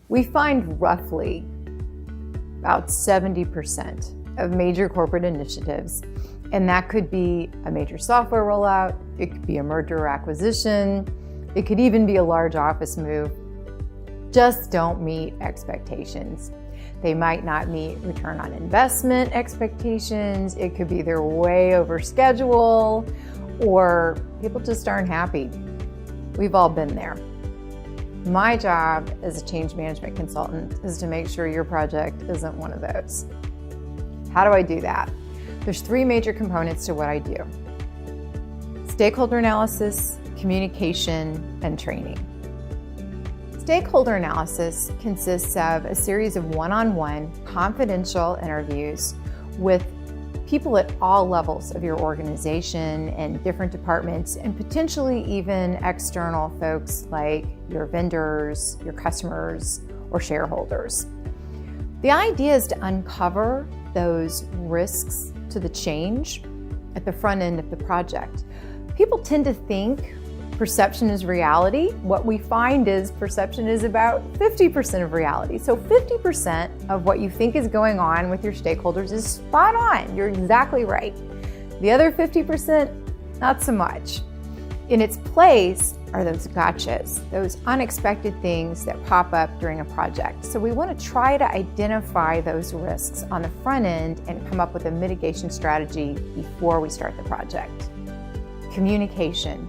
We find roughly about 70% of major corporate initiatives, and that could be a major software rollout, it could be a merger or acquisition, it could even be a large office move, just don't meet expectations. They might not meet return on investment expectations, it could be they're way over schedule, or people just aren't happy. We've all been there. My job as a change management consultant is to make sure your project isn't one of those. How do I do that? There's three major components to what I do: stakeholder analysis, communication, and training. Stakeholder analysis consists of a series of one-on-one confidential interviews with people at all levels of your organization and different departments, and potentially even external folks like your vendors, your customers, or shareholders. The idea is to uncover those risks to the change at the front end of the project. People tend to think perception is reality. What we find is perception is about 50% of reality. So 50% of what you think is going on with your stakeholders is spot on. You're exactly right. The other 50%, not so much. In its place are those gotchas, those unexpected things that pop up during a project. So we want to try to identify those risks on the front end and come up with a mitigation strategy before we start the project. Communication.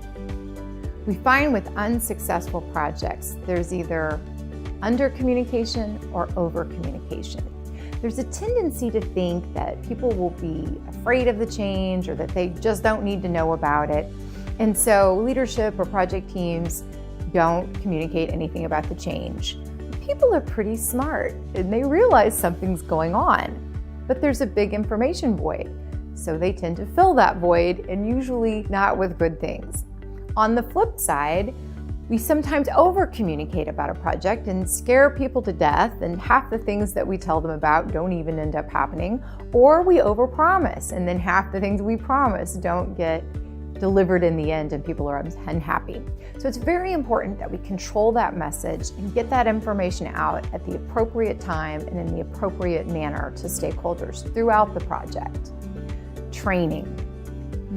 We find with unsuccessful projects, there's either under communication or over communication. There's a tendency to think that people will be afraid of the change or that they just don't need to know about it. And so leadership or project teams don't communicate anything about the change. People are pretty smart and they realize something's going on, but there's a big information void. So they tend to fill that void, and usually not with good things. On the flip side, we sometimes over-communicate about a project and scare people to death, and half the things that we tell them about don't even end up happening, or we over-promise, and then half the things we promise don't get delivered in the end and people are unhappy. So it's very important that we control that message and get that information out at the appropriate time and in the appropriate manner to stakeholders throughout the project. Training.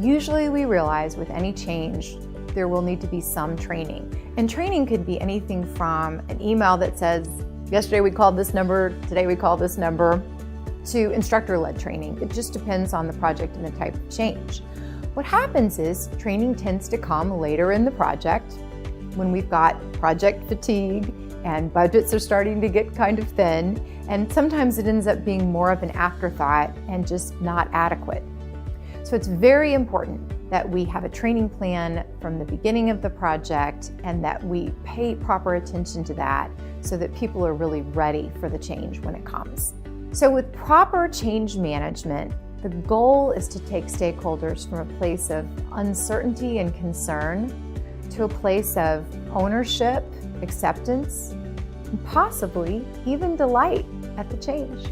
Usually we realize with any change, there will need to be some training. And training could be anything from an email that says, yesterday we called this number, today we call this number, to instructor-led training. It just depends on the project and the type of change. What happens is training tends to come later in the project when we've got project fatigue and budgets are starting to get kind of thin, and sometimes it ends up being more of an afterthought and just not adequate. So it's very important that we have a training plan from the beginning of the project and that we pay proper attention to that so that people are really ready for the change when it comes. So with proper change management, the goal is to take stakeholders from a place of uncertainty and concern to a place of ownership, acceptance, and possibly even delight at the change.